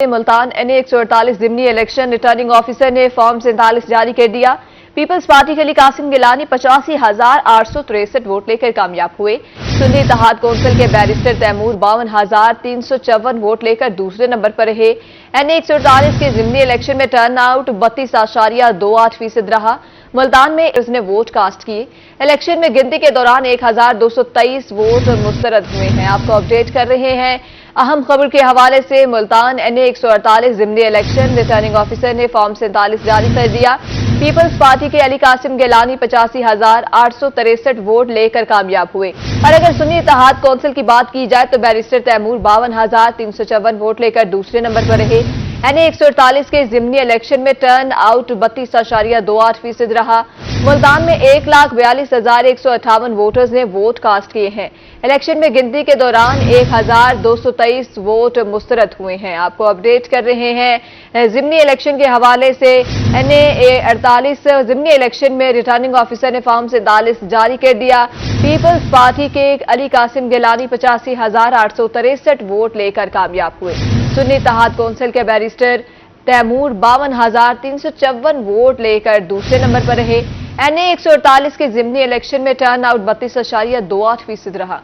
Multan NA-148 ज़िमनी election returning officer ने form 47 जारी कर दिया। पीपल्स पार्टी के लिए कासिम गिलानी 85,863 वोट लेकर कामयाब हुए। सुन्नी इत्तेहाद कौंसिल के बैरिस्टर तैमूर 52,354 वोट लेकर दूसरे नंबर पर रहे। NA-148 के ज़िमनी इलेक्शन में टर्न आउट 32.28% रहा। मुल्तान में उसने वोट कास्ट किए। इलेक्शन में गिनती के दौरान 1,223 वोट मुस्तरद हुए हैं। आपको अपडेट कर रहे हैं अहम खबर के हवाले से। मुल्तान NA-148 ज़िमनी इलेक्शन रिटर्निंग ऑफिसर ने फॉर्म 47 जारी कर दिया। पीपल्स पार्टी के अली कासिम गिलानी 85,863 वोट लेकर कामयाब हुए। और अगर सुन्नी इत्तेहाद कौंसिल की बात की जाए तो बैरिस्टर तैमूर 52,354 वोट लेकर दूसरे नंबर पर रहे। NA-148 के ज़िमनी इलेक्शन में टर्न आउट 32.28% रहा। मुल्तान में 1,42,158 वोटर्स ने वोट कास्ट किए हैं। इलेक्शन में गिनती के दौरान 1,223 वोट मुस्तरद हुए हैं। आपको अपडेट कर रहे हैं ज़िमनी इलेक्शन के हवाले से। NA-48 ज़िमनी इलेक्शन में रिटर्निंग ऑफिसर ने फॉर्म 47 जारी कर दिया। पीपल्स पार्टी के अली कासिम गिलानी 85,863 वोट लेकर कामयाब हुए। सुन्नी इत्तेहाद कौंसिल के बैरिस्टर तैमूर 52,354 वोट लेकर दूसरे नंबर पर रहे। NA-148 के ज़िमनी इलेक्शन में टर्न आउट 32.28% रहा।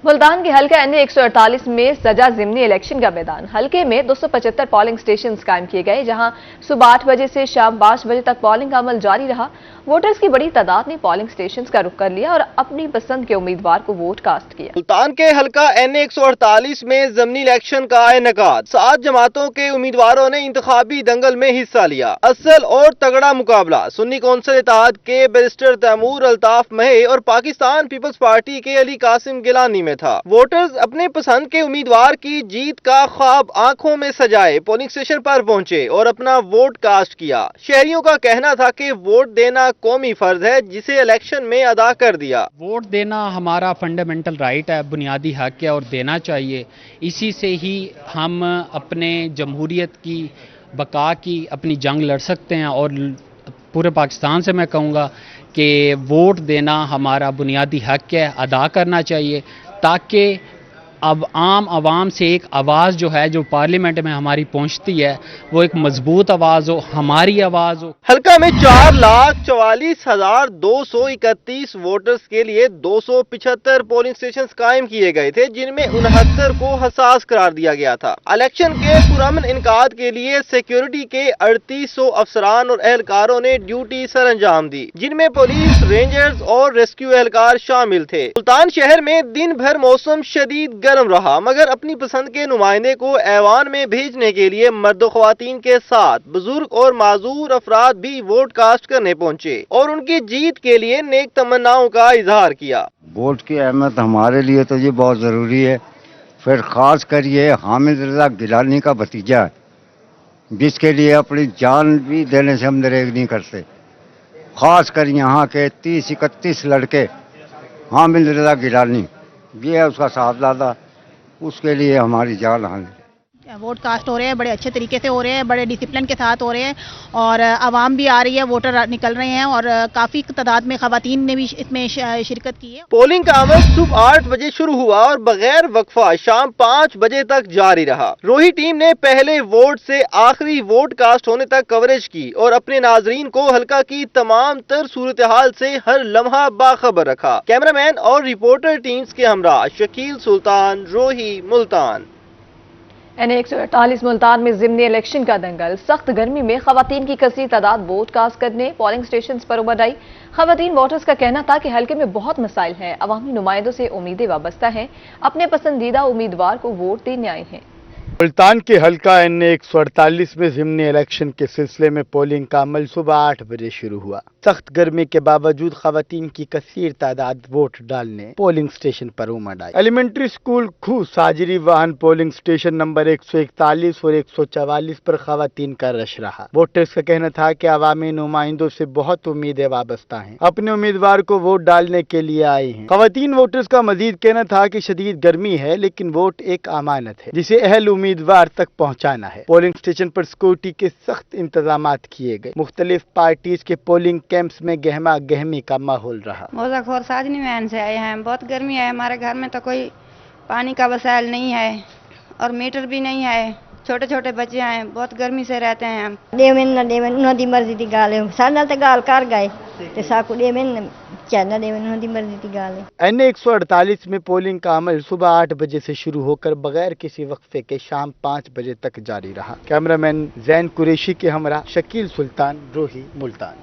मुल्तान के हल्का NA-148 में सजा ज़िमनी इलेक्शन का मैदान। हल्के में 275 पोलिंग स्टेशन कायम किए गए, जहां सुबह 8 बजे से शाम 5 बजे तक पोलिंग का अमल जारी रहा। वोटर्स की बड़ी तादाद ने पोलिंग स्टेशन का रुख कर लिया और अपनी पसंद के उम्मीदवार को वोट कास्ट किया। मुल्तान के हल्का NA-148 में ज़िमनी इलेक्शन का इनेकाद। 7 जमातों के उम्मीदवारों ने इंतखाबी दंगल में हिस्सा लिया। असल और तगड़ा मुकाबला सुन्नी कौंसिल इत्तेहाद के बैरिस्टर तैमूर, अल्ताफ महे और पाकिस्तान पीपल्स पार्टी के अली कासिम गिलानी में था। वोटर्स अपने पसंद के उम्मीदवार की जीत का ख्वाब आंखों में सजाए पोलिंग स्टेशन पर पहुंचे और अपना वोट कास्ट किया। शहरियों का कहना था कि वोट देना कौमी फर्ज है, जिसे इलेक्शन में अदा कर दिया। वोट देना हमारा फंडामेंटल राइट है, बुनियादी हक है और देना चाहिए। इसी से ही हम अपने जमहूरियत की बका की अपनी जंग लड़ सकते हैं। और पूरे पाकिस्तान से मैं कहूँगा कि वोट देना हमारा बुनियादी हक है, अदा करना चाहिए, ताकि अब आम आवाम से एक आवाज़ जो है, जो पार्लियामेंट में हमारी पहुंचती है, वो एक मजबूत आवाज़ हो, हमारी आवाज़ हो। हल्का में 4,44,231 वोटर्स के लिए 275 पोलिंग स्टेशन कायम किए गए थे, जिनमें 69 को हसास करार दिया गया था। इलेक्शन के पुरअमन इनकाद के लिए सिक्योरिटी के 3800 अफसरान और एहलकारों ने ड्यूटी सर अंजाम दी, जिनमें पुलिस, रेंजर्स और रेस्क्यू एहलकार शामिल थे। सुल्तान शहर में दिन भर मौसम शदीद गर्म रहा, मगर अपनी पसंद के नुमाइंदे को ऐवान में भेजने के लिए मर्द व ख्वातीन के साथ बुजुर्ग और माजूर अफराद भी वोट कास्ट करने पहुंचे और उनकी जीत के लिए नेक तमन्नाओं का इजहार किया। वोट की अहमियत हमारे लिए तो ये बहुत ज़रूरी है। फिर खास कर ये हामिद रजा गिलानी का भतीजा है, जिसके लिए अपनी जान भी देने से हम दरेग नहीं करते। खास कर यहाँ के 30-31 लड़के, हामिद रजा गिलानी ये है उसका साहबजादा, उसके लिए हमारी जान हानि। वोट कास्ट हो रहे हैं, बड़े अच्छे तरीके से हो रहे हैं, बड़े डिसिप्लिन के साथ हो रहे हैं और आवाम भी आ रही है, वोटर निकल रहे हैं और काफ़ी तादाद में ख़वातीन ने भी इसमें शिरकत की है। पोलिंग का अमल सुबह 8 बजे शुरू हुआ और बगैर वक्फा शाम 5 बजे तक जारी रहा। रोही टीम ने पहले वोट से आखिरी वोट कास्ट होने तक कवरेज की और अपने नाजरीन को हल्का की तमाम तर सूरत हाल से हर लम्हा बाखबर रखा। कैमरामैन और रिपोर्टर टीम्स के हमरा शकील सुल्तान, रोही, मुल्तान। NA-148 मुल्तान में ज़िमनी इलेक्शन का दंगल। सख्त गर्मी में खवातीन की कसीर तादाद वोट कास्ट करने पोलिंग स्टेशन पर उमड़ आई। खवातीन वोटर्स का कहना था कि हल्के में बहुत मसाइल हैं, अवामी नुमाइंदों से उम्मीदें वाबस्ता हैं, अपने पसंदीदा उम्मीदवार को वोट देने आए हैं। मुल्तान के हल्का NA-148 में ज़िमनी इलेक्शन के सिलसिले में पोलिंग का अमल सुबह 8 बजे शुरू हुआ। सख्त गर्मी के बावजूद खवातीन की कसीर तादाद वोट डालने पोलिंग स्टेशन पर उमड़ आई। एलिमेंट्री स्कूल खूह साजरी वाहन पोलिंग स्टेशन नंबर 141 और 144 पर खवातीन का रश रहा। वोटर्स का कहना था कि अवामी नुमाइंदों से बहुत उम्मीदें वाबस्ता हैं, अपने उम्मीदवार को वोट डालने के लिए आए हैं। खवातीन वोटर्स का मजीद कहना था कि शदीद गर्मी है, लेकिन वोट एक अमानत है, जिसे अहल उम्मीद उम्मीदवार तक पहुंचाना है। पोलिंग स्टेशन पर सिक्योरिटी के सख्त इंतजामात किए गए। मुख्तलिफ पार्टीज के पोलिंग कैंप्स में गहमा गहमी का माहौल रहा। मौजाखोर साजनी वैन से आए हैं, बहुत गर्मी है, हमारे घर में तो कोई पानी का वसाइल नहीं है और मीटर भी नहीं है, छोटे छोटे बच्चे हैं, बहुत गर्मी से रहते हैं हम। देवन ना देवन उन्हों दी मर्जी दी गाल है, सारे नाल ते गाल कर गए ते साकू देवन चाहना देवन उन्हों दी मर्जी दी गाल है। NA 148 में पोलिंग का अमल सुबह 8 बजे से शुरू होकर बगैर किसी वक्फे के शाम 5 बजे तक जारी रहा। कैमरामैन जैन कुरैशी के हमरा शकील सुल्तान, रोही, मुल्तान।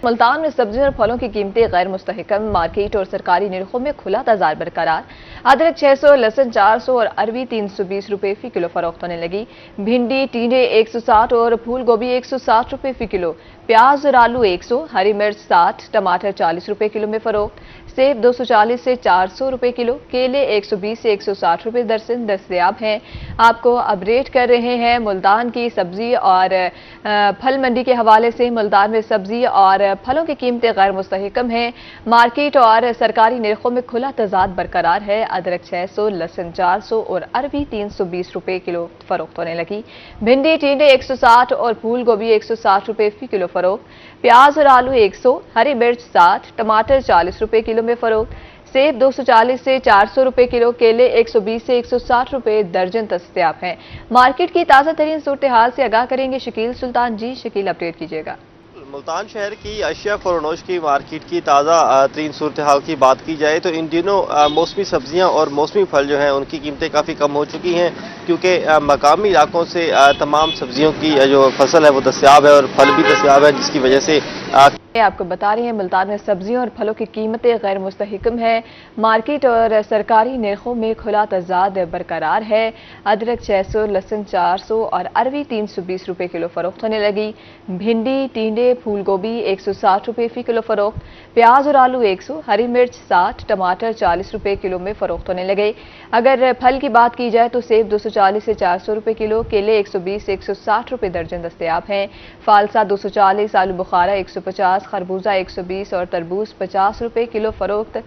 मुल्तान में सब्जी और फलों की कीमतें गैर मुस्तहकम, मार्केट और सरकारी निरखों में खुला तजार बरकरार। अदरक 600, लहसुन 400 और अरबी 320 रुपए फी किलो फरोख्त होने लगी। भिंडी टींडे 160 और फूल गोभी 160 रुपए फी किलो। प्याज और आलू 100, हरी मिर्च 60, टमाटर 40 रुपए किलो में फरोख्त। सेब 240 से 400 रुपए किलो, केले 120 से 160 रुपए दर्जन दस्तयाब हैं। आपको अपडेट कर रहे हैं मुल्तान की सब्जी और फल मंडी के हवाले से। मुल्तान में सब्जी और फलों की कीमतें गैर मुस्तहकम हैं, मार्केट और सरकारी निरखों में खुला तजाद बरकरार है। अदरक 600, लहसुन 400 और अरबी 320 रुपए किलो फरोख्त होने लगी। भिंडी टींडे 160 और फूल गोभी 160 रुपए फी किलो फरोख्त। प्याज और आलू 100, हरी मिर्च 60, टमाटर 40 रुपए किलो में फरोख्त। सेब 240 से 400 रुपए किलो, केले 120 से 160 रुपए दर्जन दस्तयाब हैं। मार्केट की ताज़ा तरीन सूरत हाल से आगाह करेंगे शकील सुल्तान। जी शकील, अपडेट कीजिएगा। मुल्तान शहर की अशिया फरोनोश की मार्केट की ताज़ा तरीन सूरत हाल की बात की जाए तो इन दिनों मौसमी सब्जियां और मौसमी फल जो हैं उनकी कीमतें काफ़ी कम हो चुकी हैं, क्योंकि मकामी इलाकों से तमाम सब्जियों की जो फसल है वो दस्तयाब है और फल भी दस्तयाब है, जिसकी वजह से आपको बता रहे हैं मुल्तान में सब्जियों और फलों की कीमतें गैर मुस्तहकम है, मार्केट और सरकारी निरखों में खुला तजाद बरकरार है। अदरक 600, लहसुन 400 और अरबी 320 रुपए किलो फरोख्त होने लगी। भिंडी टींडे फूल गोभी 160 रुपए फी किलो फरोख्त। प्याज और आलू 100, हरी मिर्च 60, टमाटर 40 रुपए किलो में फरोख्त होने लगे। अगर फल की बात की जाए तो सेब 240 से 400 रुपए किलो, केले 120 से 160 रुपए दर्जन दस्तयाब हैं। फालसा 240, आलू बुखारा 150, खरबूजा 120 और तरबूज 50 रुपए किलो फरोख्त।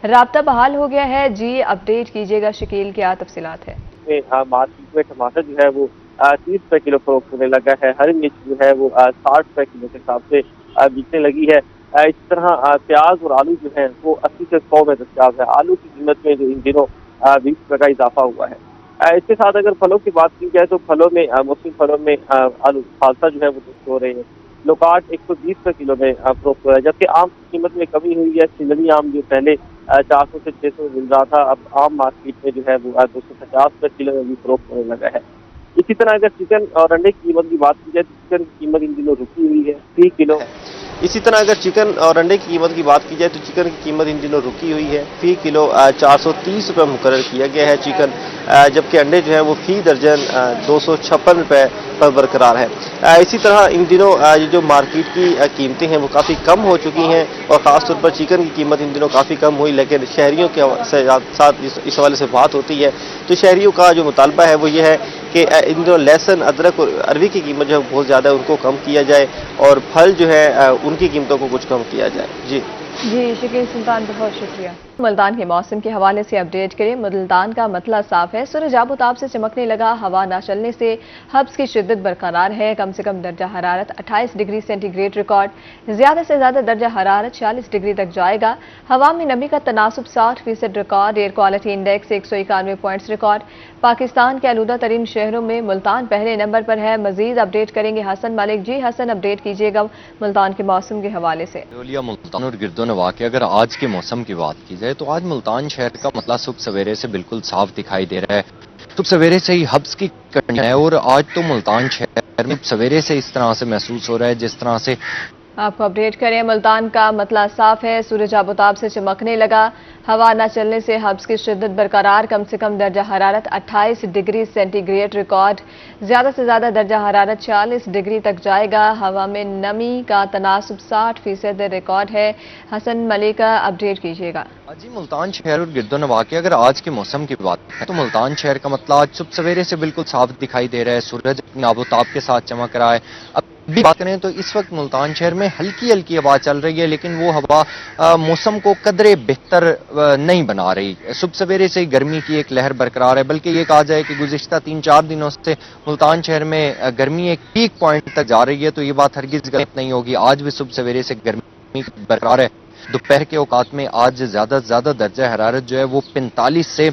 राब्ता बहाल हो गया है। जी अपडेट कीजिएगा शकील, क्या तफसीलात है? मार्केट में टमाटर जो है वो 30 रुपए किलो फरोख्त होने लगा है। हरी मिर्च जो है वो 60 रुपए किलो के हिसाब से बिकने लगी है। इस तरह प्याज और आलू जो है वो 80 से 100 में दस्तयाब है। आलू की कीमत में जो इन दिनों 20 रुपए का इजाफा हुआ है। इसके साथ अगर फलों की बात की जाए तो फलों में मौसमी फलों में आलू फालसा जो है वो हो रहे हैं। लोकाट 120 रुपए किलो में फरोख्त हो रहा है, जबकि आम की कीमत में कमी हुई है। सिलनी आम जो पहले 400 से 600 मिल रहा था, अब आम मार्केट में जो है वो 250 रुपए किलो में भी फरोख्त होने लगा है। इसी तरह अगर चिकन और अंडे की कीमत की बात की जाए तो चिकन की कीमत इन दिनों रुकी हुई है फी किलो। इसी तरह अगर चिकन और अंडे की कीमत की बात की जाए तो चिकन की कीमत इन दिनों रुकी हुई है, फी किलो 430 रुपये मुकर्रर किया गया है चिकन, जबकि अंडे जो है वो फी दर्जन 256 रुपये पर बरकरार है। इसी तरह इन दिनों ये जो मार्केट की कीमतें हैं वो काफ़ी कम हो चुकी हैं और ख़ास तौर पर चिकन की कीमत इन दिनों काफ़ी कम हुई, लेकिन शहरियों के साथ इस हवाले से बात होती है तो शहरियों का जो मुतालबा है वो ये है कि इन दिनों लहसुन, अदरक और अरबी की कीमत जो है बहुत ज़्यादा है, उनको कम किया जाए और फल जो है उनकी कीमतों को कुछ कम किया जाए। जी शकील सुल्तान, बहुत शुक्रिया। मुल्तान के मौसम के हवाले से अपडेट करें। मुल्तान का मतला साफ है, सूरज आबोताब से चमकने लगा, हवा ना चलने से हब्स की शिद्दत बरकरार है। कम से कम दर्जा हरारत 28 डिग्री सेंटीग्रेड रिकॉर्ड, ज़्यादा से ज़्यादा दर्जा हरारत 40 डिग्री तक जाएगा। हवा में नमी का तनासुब 60% record. Air quality index 191 points record. Pakistan के आलूदा तरीन शहरों में मुल्तान पहले नंबर पर है। मजीद अपडेट करेंगे हसन मलिक। जी हसन, अपडेट कीजिएगा मुल्तान के मौसम के हवाले से। मुल्तान और गिरदो नवा के अगर आज के मौसम की बात की जाए तो आज मुल्तान शहर का मतला सुबह सवेरे से बिल्कुल साफ दिखाई दे रहा है। सुबह सवेरे से ही हब्स की कंडीशन है और आज तो मुल्तान शहर में सवेरे से इस तरह से महसूस हो रहा है जिस तरह से आपको अपडेट करें। मुल्तान का मतला साफ है, सूरज आबोताब से चमकने लगा, हवा न चलने से हब्स की शिद्दत बरकरार। कम से कम दर्जा हरारत 28 डिग्री सेंटीग्रेड रिकॉर्ड, ज़्यादा से ज़्यादा दर्जा हरारत 40 डिग्री तक जाएगा। हवा में नमी का तनासुब 60% रिकॉर्ड है। हसन मलिक का अपडेट कीजिएगा। जी मुल्तान शहर और गिरदो नवा के अगर आज के मौसम की बात है तो मुल्तान शहर का मतलब आज सुबह सवेरे से बिल्कुल साफ दिखाई दे रहा है। सूरज अपने आबोताब के साथ चमक रहा है। अब بھی بات کریں تو اس وقت ملتان شہر میں ہلکی ہلکی ہوا چل رہی ہے، لیکن وہ ہوا موسم کو قدرے بہتر نہیں بنا رہی۔ صبح سویرے سے گرمی کی ایک لہر برقرار ہے، بلکہ یہ کہا جائے کہ گزشتہ 3-4 دنوں سے ملتان شہر میں گرمی ایک پیک پوائنٹ تک جا رہی ہے، تو یہ بات ہرگز غلط نہیں ہوگی۔ آج بھی صبح سویرے سے گرمی برقرار ہے۔ دوپہر کے اوقات میں آج زیادہ سے زیادہ درجہ حرارت جو ہے وہ 45 سے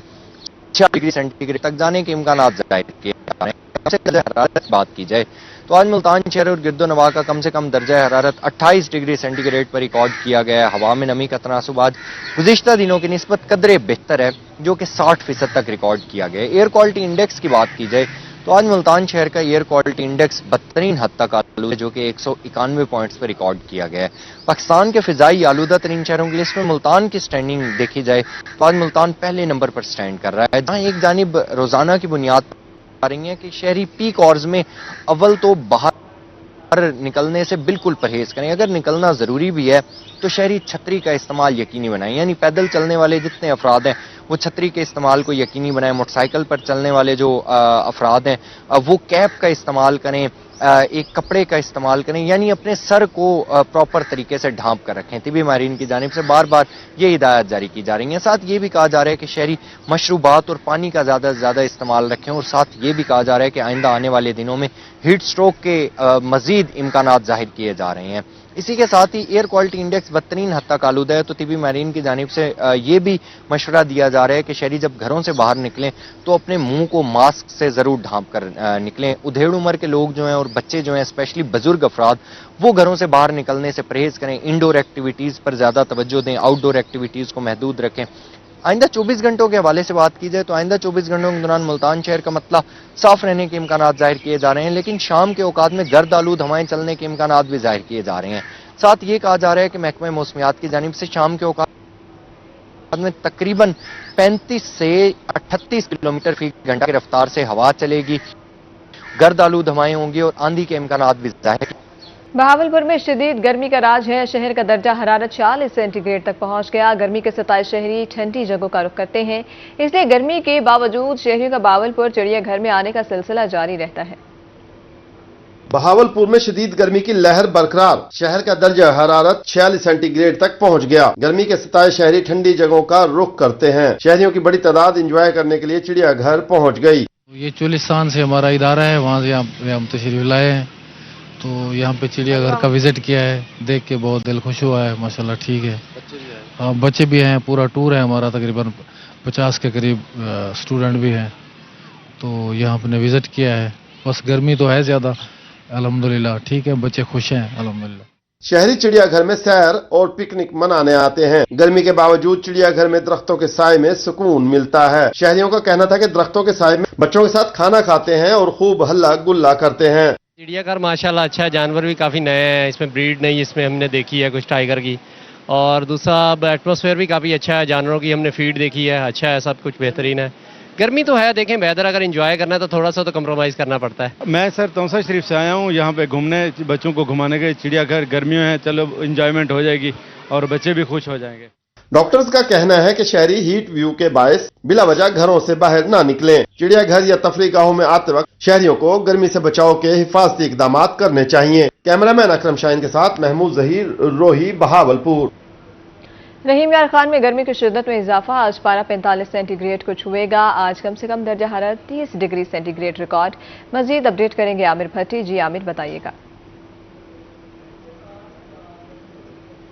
6 ڈگری سینٹی گریڈ تک جانے کے امکانات ظاہر کیے جا رہے ہیں۔ درجہ حرارت کی بات کی جائے تو آج ملتان شہر اور گرد و نواح کا کم سے کم درجہ حرارت 28 ڈگری سینٹی گریڈ پر ریکارڈ کیا گیا ہے۔ ہوا میں نمی کا تناسب آج گزشتہ دنوں کی نسبت قدرے بہتر ہے، جو کہ 60% تک ریکارڈ کیا گیا ہے۔ ایئر کوالٹی انڈیکس کی بات کی جائے تو آج ملتان شہر کا ایئر کوالٹی انڈیکس بدترین حد تک آلودہ ہے، جو کہ 191 پوائنٹس پر ریکارڈ کیا گیا ہے۔ پاکستان کے فضائی آلودہ ترین شہروں کی لسٹ میں ملتان کی سٹینڈنگ دیکھی جائے تو آج ملتان پہلے نمبر پر سٹینڈ کر رہا ہے، جہاں ایک جانب روزانہ کی بنیاد پر آ رہی ہیں کہ شہری پیک آورز میں اول تو باہر نکلنے سے بالکل پرہیز کریں، اگر نکلنا ضروری بھی ہے تو شہری چھتری کا استعمال یقینی بنائیں، یعنی پیدل چلنے والے جتنے افراد ہیں وہ چھتری کے استعمال کو یقینی بنائیں، موٹر سائیکل پر چلنے والے جو افراد ہیں وہ کیپ کا استعمال کریں، ایک کپڑے کا استعمال کریں، یعنی اپنے سر کو پراپر طریقے سے ڈھانپ کر رکھیں۔ طبی ماہرین کی جانب سے بار بار یہ ہدایات جاری کی جا رہی ہیں۔ ساتھ یہ بھی کہا جا رہا ہے کہ شہری مشروبات اور پانی کا زیادہ سے زیادہ استعمال رکھیں، اور ساتھ یہ بھی کہا جا رہا ہے کہ آئندہ آنے والے دنوں میں ہیٹ سٹروک کے مزید امکانات ظاہر کیے جا رہے ہیں۔ اسی کے ساتھ ہی ایئر کوالٹی انڈیکس بدترین حد تک آلودہ ہے، تو طبی ماہرین کی جانب سے یہ بھی مشورہ دیا جا رہا ہے کہ شہری جب گھروں سے باہر نکلیں تو اپنے منہ کو ماسک سے ضرور ڈھانپ کر نکلیں۔ ادھیڑ عمر کے لوگ جو ہیں اور بچے جو ہیں، اسپیشلی بزرگ افراد، وہ گھروں سے باہر نکلنے سے پرہیز کریں، انڈور ایکٹیویٹیز پر زیادہ توجہ دیں، آؤٹ ڈور ایکٹیویٹیز کو محدود رکھیں۔ آئندہ 24 گھنٹوں کے حوالے سے بات کی جائے تو آئندہ 24 گھنٹوں کے دوران ملتان شہر کا مطلع صاف رہنے کے امکانات ظاہر کیے جا رہے ہیں، لیکن شام کے اوقات میں گرد آلود ہوائیں چلنے کے امکانات بھی ظاہر کیے جا رہے ہیں۔ ساتھ یہ کہا جا رہا ہے کہ محکمہ موسمیات کی جانب سے شام کے اوقات میں تقریباً 35 سے 38 کلومیٹر فی گھنٹہ کی رفتار سے ہوا چلے گی، گرد آلود ہوائیں ہوں گی اور آندھی کے امکانات بھی ظاہر۔ بہاولپور میں شدید گرمی کا راج ہے، شہر کا درجہ حرارت 40 سینٹی گریڈ تک پہنچ گیا۔ گرمی کے ستائے شہری ٹھنڈی جگہوں کا رخ کرتے ہیں، اس لیے گرمی کے باوجود شہریوں کا بہاولپور چڑیا گھر میں آنے کا سلسلہ جاری رہتا ہے۔ بہاولپور میں شدید گرمی کی لہر برقرار، شہر کا درجہ حرارت 46 سینٹی گریڈ تک پہنچ گیا۔ گرمی کے ستائے شہری ٹھنڈی جگہوں کا رخ کرتے ہیں، شہریوں کی بڑی تعداد انجوائے کرنے کے لیے چڑیا گھر پہنچ گئی۔ یہ چولستان سے ہمارا ادارہ ہے، وہاں سے ہم تشریف لائے ہیں، تو یہاں پہ چڑیا گھر کا وزٹ کیا ہے، دیکھ کے بہت دل خوش ہوا ہے، ماشاءاللہ ٹھیک ہے۔ ہاں بچے بھی ہیں، پورا ٹور ہے ہمارا، تقریباً 50 کے قریب اسٹوڈنٹ بھی ہیں، تو یہاں اپنے وزٹ کیا ہے۔ بس گرمی تو ہے زیادہ، الحمدللہ ٹھیک ہے، بچے خوش ہیں الحمدللہ۔ شہری چڑیا گھر میں سیر اور پکنک منانے آتے ہیں۔ گرمی کے باوجود چڑیا گھر میں درختوں کے سائے میں سکون ملتا ہے۔ شہریوں کا کہنا تھا کہ درختوں کے سائے میں بچوں کے ساتھ کھانا کھاتے ہیں اور خوب ہلا گلا کرتے ہیں۔ چڑیا گھر ماشاءاللہ اچھا ہے، جانور بھی کافی نئے ہیں، اس میں بریڈ نہیں اس میں ہم نے دیکھی ہے کچھ ٹائیگر کی، اور دوسرا ایٹماسفیئر بھی کافی اچھا ہے، جانوروں کی ہم نے فیڈ دیکھی ہے، اچھا ہے، سب کچھ بہترین ہے۔ گرمی تو ہے، دیکھیں ویدر اگر انجوائے کرنا ہے تو تھوڑا سا تو کمپرومائز کرنا پڑتا ہے۔ میں سر تونسا شریف سے آیا ہوں، یہاں پہ گھومنے، بچوں کو گھمانے کے، چڑیا گھر گرمیوں ہیں، چلو انجوائمنٹ ہو جائے گی اور بچے بھی خوش ہو جائیں گے۔ ڈاکٹرز کا کہنا ہے کہ شہری ہیٹ ویو کے باعث بلا وجہ گھروں سے باہر نہ نکلیں۔ چڑیا گھر یا تفریح گاہوں میں آتے وقت شہریوں کو گرمی سے بچاؤ کے حفاظتی اقدامات کرنے چاہیے۔ کیمرہ مین اکرم شاہین کے ساتھ محمود ظہیر، روہی، بہاولپور۔ رحیم یار خان میں گرمی کی شدت میں اضافہ، آج پارہ 45 سینٹی گریڈ کو چھوئے گا، آج کم سے کم درجہ حرارت 30 ڈگری سینٹی گریڈ ریکارڈ۔ مزید اپڈیٹ کریں گے عامر بھٹی۔ جی عامر بتائیے گا۔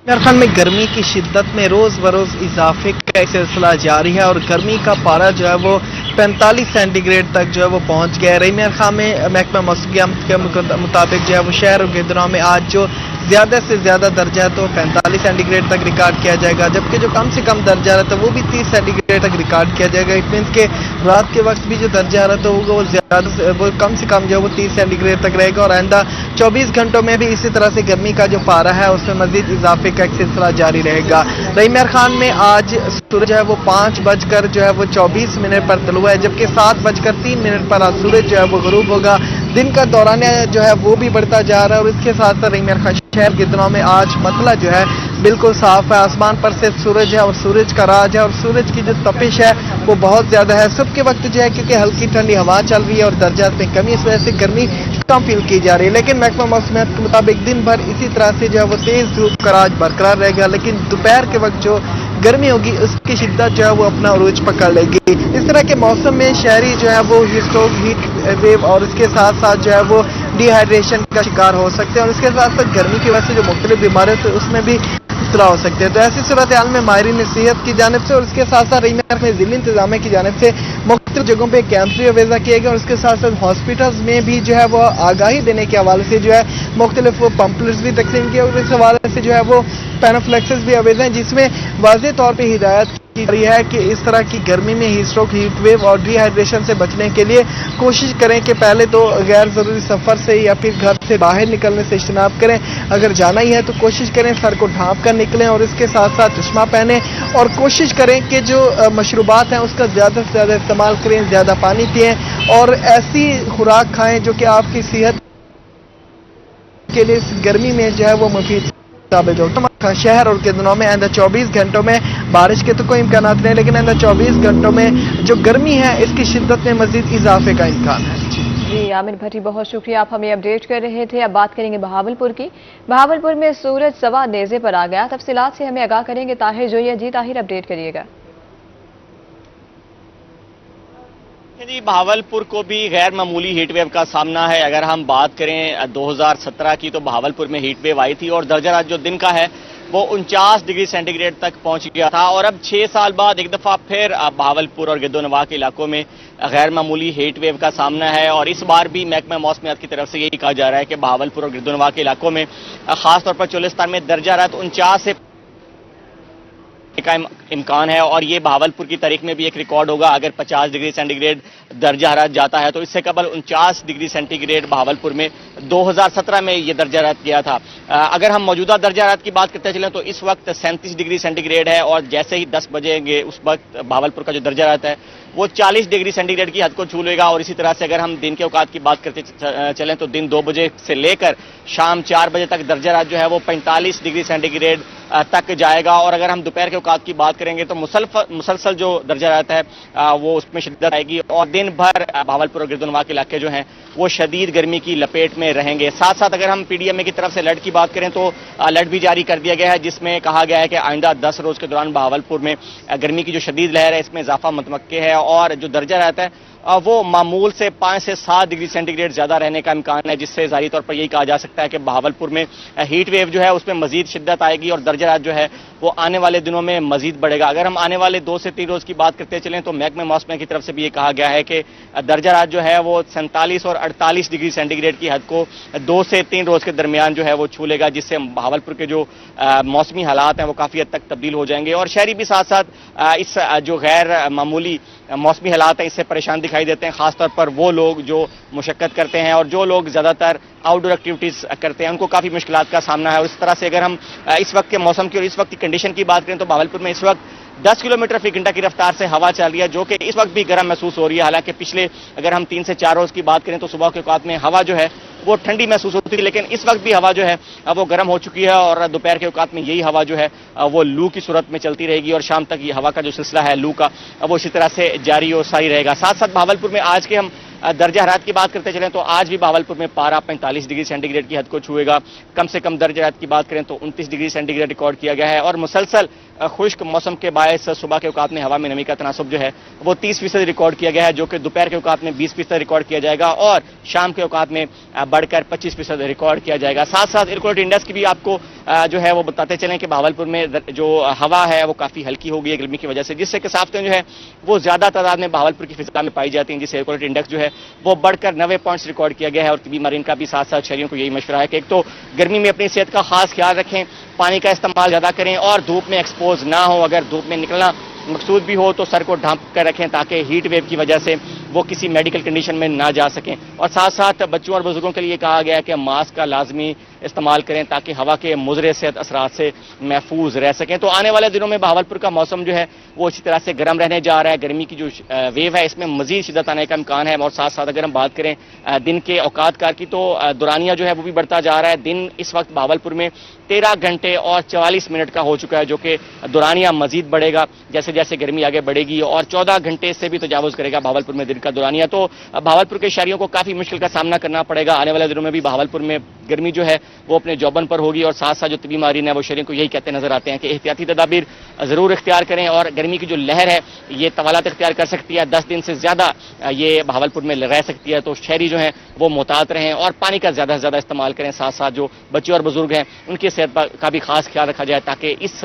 یار خان میں گرمی کی شدت میں روز بروز اضافے کا سلسلہ جاری ہے، اور گرمی کا پارہ جو ہے وہ 45 سینٹی گریڈ تک جو ہے وہ پہنچ گیا ہے۔ رحیم یار خان میں محکمہ موسمیات کے مطابق جو ہے وہ شہر اور گردنوں میں آج جو زیادہ سے زیادہ درجہ ہے تو 45 سینٹی گریڈ تک ریکارڈ کیا جائے گا، جبکہ جو کم سے کم درجہ رہتا ہے وہ بھی 30 سینٹی گریڈ تک ریکارڈ کیا جائے گا۔ اٹ مینس کہ رات کے وقت بھی جو درجہ رہتا ہوگا وہ زیادہ وہ کم سے کم جو ہے وہ 30 سینٹی گریڈ تک رہے گا، اور آئندہ 24 گھنٹوں میں بھی اسی طرح سے گرمی کا جو پارہ ہے اس میں مزید اضافے کا ایک سلسلہ جاری رہے گا۔ رحیم یار خان میں آج سورج جو ہے وہ 5:24 پر طلوع ہے، جبکہ 7:03 پر آج سورج جو ہے وہ غروب ہوگا۔ दिन का दौरानिया जो है वो भी बढ़ता जा रहा है। और इसके साथ साथ रहीम खान शहर के दिनों में आज मतला जो है बिल्कुल साफ है, आसमान पर से सूरज है और सूरज का राज है और सूरज की जो तपिश है वो बहुत ज्यादा है। सुबह के वक्त जो है क्योंकि हल्की ठंडी हवा चल रही है और दर्जात में कमी, इस वजह से गर्मी कम फील की जा रही है। लेकिन महकमा मौसमियात के मुताबिक दिन भर इसी तरह से जो है वो तेज धूप का राज बरकरार रहेगा, लेकिन दोपहर के वक्त जो गर्मी होगी उसकी शिद्दत जो है वो अपना उरूज पकड़ लेगी। इस तरह के मौसम में शहरी जो है वो हीट वेव और इसके साथ साथ जो है वो डिहाइड्रेशन का शिकार हो सकते हैं और इसके साथ साथ गर्मी की वजह से जो मुख्तलिफ बीमारियां तो उसमें भी इब्तला हो सकते हैं। तो ऐसी सूरत हाल में माहिरीन सेहत की जानिब से और इसके साथ साथ रहीम में ज़िली इंतजामिया की जानिब से मुख्तलिफ जगहों पे कैंप भी अवेजा किए गए और उसके साथ साथ हॉस्पिटल्स में भी जो है वो आगाही देने के हवाले से जो है मुख्तलिफ पम्पलेट्स भी तकसीम किए और इस हवाले से जो है वो पैनाफ्लेक्सेस भी अवेजा हैं, जिसमें वाज़ेह तौर पर हिदायत की रही है कि इस तरह की गर्मी में हीट स्ट्रोक, हीट वेव और डिहाइड्रेशन से बचने के लिए कोशिश करें कि पहले तो गैर ज़रूरी सफ़र से या फिर घर से बाहर निकलने से इज्तनाब करें। अगर जाना ही है तो कोशिश करें सर को ढांप कर निकलें और इसके साथ साथ चश्मा पहनें और कोशिश करें कि जो मशरूबात हैं उसका ज़्यादा से ज़्यादा इस्तेमाल करें, ज़्यादा पानी पिएं और ऐसी खुराक खाएं जो कि आपकी सेहत के लिए इस गर्मी में जो है वो मुफीद साबित हो। शहर और के दिनों में आइंदा 24 घंटों में बारिश के तो कोई इम्कान नहीं, लेकिन आइंदा 24 घंटों में जो गर्मी है इसकी शिद्दत में मजीद इजाफे का इम्कान है। जी आमिर भट्टी, बहुत शुक्रिया, आप हमें अपडेट कर रहे थे। अब बात करेंगे बहावलपुर की। बहावलपुर में सूरज सवा नेज़े पर आ गया। तफसीलात से हमें आगाह करेंगे ताहिर जोया। जी ताहिर, अपडेट करिएगा। जी, बहावलपुर को भी गैर मामूली हीट वेव का सामना है। अगर हम बात करें 2017 की तो बहावलपुर में हीट वेव आई थी और दर्जा हारारत जो दिन का है वो 49 डिग्री सेंटीग्रेड तक पहुंच गया था और अब 6 साल बाद एक दफा फिर बहावलपुर और गिद्दोनवाह के इलाकों में गैर मामूली हीट वेव का सामना है। और इस बार भी महकमा मौसमियात की तरफ से यही कहा जा रहा है कि बहावलपुर और गिद्दोनवाह के इलाकों में खासतौर पर चोलिस्तान में दर्जा हारारत 49 से का इम्कान है और ये बहावलपुर की तारीख में भी एक रिकॉर्ड होगा। अगर 50 डिग्री सेंटीग्रेड दर्जा हरारत जाता है तो इससे कबल 49 डिग्री सेंटीग्रेड बहावलपुर में 2017 में ये दर्जा हरारत किया था। अगर हम मौजूदा दर्जा हरारत की बात करते चलें तो इस वक्त 37 डिग्री सेंटीग्रेड है और जैसे ही 10 बजेंगे उस वक्त बहावलपुर का जो दर्जा हरारत है वो 40 डिग्री सेंटीग्रेड की हद को छू लेगा। और इसी तरह से अगर हम दिन के औकात की बात करते चलें तो दिन 2 बजे से लेकर शाम 4 बजे तक दर्जा हरारत जो है वो 45 डिग्री सेंटीग्रेड तक जाएगा। और अगर हम दोपहर के औकात की बात करेंगे तो मुसलसल जो दर्जा हरारत है वो उसमें शिद्दत आएगी और दिन भर बहावलपुर और गिरदोनवाह के इलाके जो हैं वो शदीद गर्मी की लपेट में रहेंगे। साथ साथ अगर हम पीडीएमए की तरफ से अलर्ट की बात करें तो अलर्ट भी जारी कर दिया गया है जिसमें कहा गया है कि आइंदा 10 रोज के दौरान बहावलपुर में गर्मी की जो शदीद लहर है इसमें इजाफा मुतवक्के है और जो दर्जा रहता है वो मामूल से 5 से 7 डिग्री सेंटीग्रेड ज्यादा रहने का इम्कान है, जिससे जाहिर तौर पर यही कहा जा सकता है कि बहावलपुर में हीट वेव जो है उसमें मजीद शिद्दत आएगी और दर्जा जो है वो आने वाले दिनों में मजीद बढ़ेगा। अगर हम आने वाले 2 से 3 रोज की बात करते चलें तो महकमा मौसमियात की तरफ से भी ये कहा गया है कि दर्जा जो है वो 47 और 48 डिग्री सेंटीग्रेड की हद को 2 से 3 रोज के दरमियान जो है वो छू लेगा, जिससे बहावलपुर के जो मौसमी हालात हैं वो काफी हद तक तब्दील हो जाएंगे और शहरी भी साथ साथ इस जो गैर मामूली मौसमी हालात हैं इससे परेशान दिखाई देते हैं। खासतौर पर वो लोग जो मुशक्कत करते हैं और जो लोग ज्यादातर आउटडोर एक्टिविटीज करते हैं उनको काफी मुश्किलात का सामना है। और इस तरह से अगर हम इस वक्त के मौसम की और इस वक्त की कंडीशन की बात करें तो बहावलपुर में इस वक्त 10 किलोमीटर फी घंटा की रफ्तार से हवा चल रही है जो कि इस वक्त भी गर्म महसूस हो रही है। हालांकि पिछले अगर हम 3 से 4 रोज की बात करें तो सुबह के औकात में हवा जो है वो ठंडी महसूस होती थी, लेकिन इस वक्त भी हवा जो है वो गर्म हो चुकी है और दोपहर के औकात में यही हवा जो है वो लू की सूरत में चलती रहेगी और शाम तक ये हवा का जो सिलसिला है लू का वो इसी तरह से जारी और सारी रहेगा। साथ साथ बहावलपुर में आज के हम दर्जा हरारत की बात करते चलें तो आज भी बहावलपुर में पारा 45 डिग्री सेंटीग्रेड की हद को छुएगा। कम से कम दर्जा हरारत की बात करें तो 29 डिग्री सेंटीग्रेड रिकॉर्ड किया गया है और मुसलसल खुश्क मौसम के बायस सुबह के औकात में हवा में नमी का तनासब जो है वो 30% रिकॉर्ड किया गया है, जो कि दोपहर के औकात में 20% रिकॉर्ड किया जाएगा और शाम के औकात में बढ़कर 25% रिकॉर्ड किया जाएगा। साथ साथ एयर क्वालिटी इंडेक्स की भी आपको जो है वो बताते चलें कि बहावलपुर में जो हवा है वो काफी हल्की हो गई है गर्मी की वजह से, जिससे कि साफ्तें जो है वो ज्यादा तादाद में बहावलपुर की फिजा में पाई जाती हैं, जिससे एयर क्वालिटी इंडेक्स जो है वो बढ़कर 90 पॉइंट्स रिकॉर्ड किया गया है। और तिब्बी मरीन का भी साथ साथ शहरियों को यही मशवरा है कि एक तो गर्मी में अपनी सेहत का खास ख्याल रखें, पानी का इस्तेमाल ज्यादा करें और धूप में एक्सपोज ना हो। अगर धूप में निकलना मकसूद भी हो तो सर को ढांप कर रखें ताकि हीट वेव की वजह से وہ کسی میڈیکل کنڈیشن میں نہ جا سکیں. اور ساتھ ساتھ بچوں اور بزرگوں کے لیے کہا گیا ہے کہ ماسک کا لازمی استعمال کریں تاکہ ہوا کے مضر صحت اثرات سے محفوظ رہ سکیں. تو آنے والے دنوں میں بہاولپور کا موسم جو ہے وہ اسی طرح سے گرم رہنے جا رہا ہے. گرمی کی جو ویو ہے اس میں مزید شدت آنے کا امکان ہے. اور ساتھ ساتھ اگر ہم بات کریں دن کے اوقات کار کی تو دورانیہ جو ہے وہ بھی بڑھتا جا رہا ہے. دن اس وقت بہاولپور میں 13 گھنٹے اور 44 منٹ کا ہو چکا ہے جو کہ دورانیہ مزید بڑھے گا جیسے جیسے گرمی آگے بڑھے گی اور 14 گھنٹے سے بھی تجاوز کرے گا بہاولپور میں دن کا دورانیہ. تو بہاولپور کے شہریوں کو کافی مشکل کا سامنا کرنا پڑے گا. آنے والے دنوں میں بھی بہاولپور میں گرمی جو ہے وہ اپنے جوبن پر ہوگی اور ساتھ ساتھ جو طبی ماہرین ہیں وہ شہریوں کو یہی کہتے نظر آتے ہیں کہ احتیاطی تدابیر ضرور اختیار کریں اور گرمی کی جو لہر ہے یہ طوالات اختیار کر سکتی ہے. 10 دن سے زیادہ یہ بہاولپور میں رہ سکتی ہے. تو شہری جو ہیں وہ محتاط رہیں اور پانی کا زیادہ سے زیادہ استعمال کریں. ساتھ ساتھ جو بچے اور بزرگ ہیں ان کی صحت کا بھی خاص خیال رکھا جائے تاکہ اس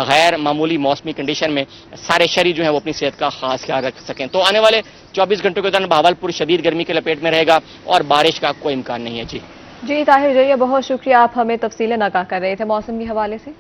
غیر معمولی موسمی کنڈیشن میں سارے شہری جو ہیں وہ اپنی صحت کا خاص خیال رکھ سکیں. تو آنے والے 24 گھنٹوں کے دوران بہاولپور شدید گرمی کے لپیٹ میں رہے گا اور بارش کا کوئی امکان نہیں ہے. جی طاہر جیے بہت شکریہ، آپ ہمیں تفصیلیں آگاہ کر رہے تھے موسم کے حوالے سے.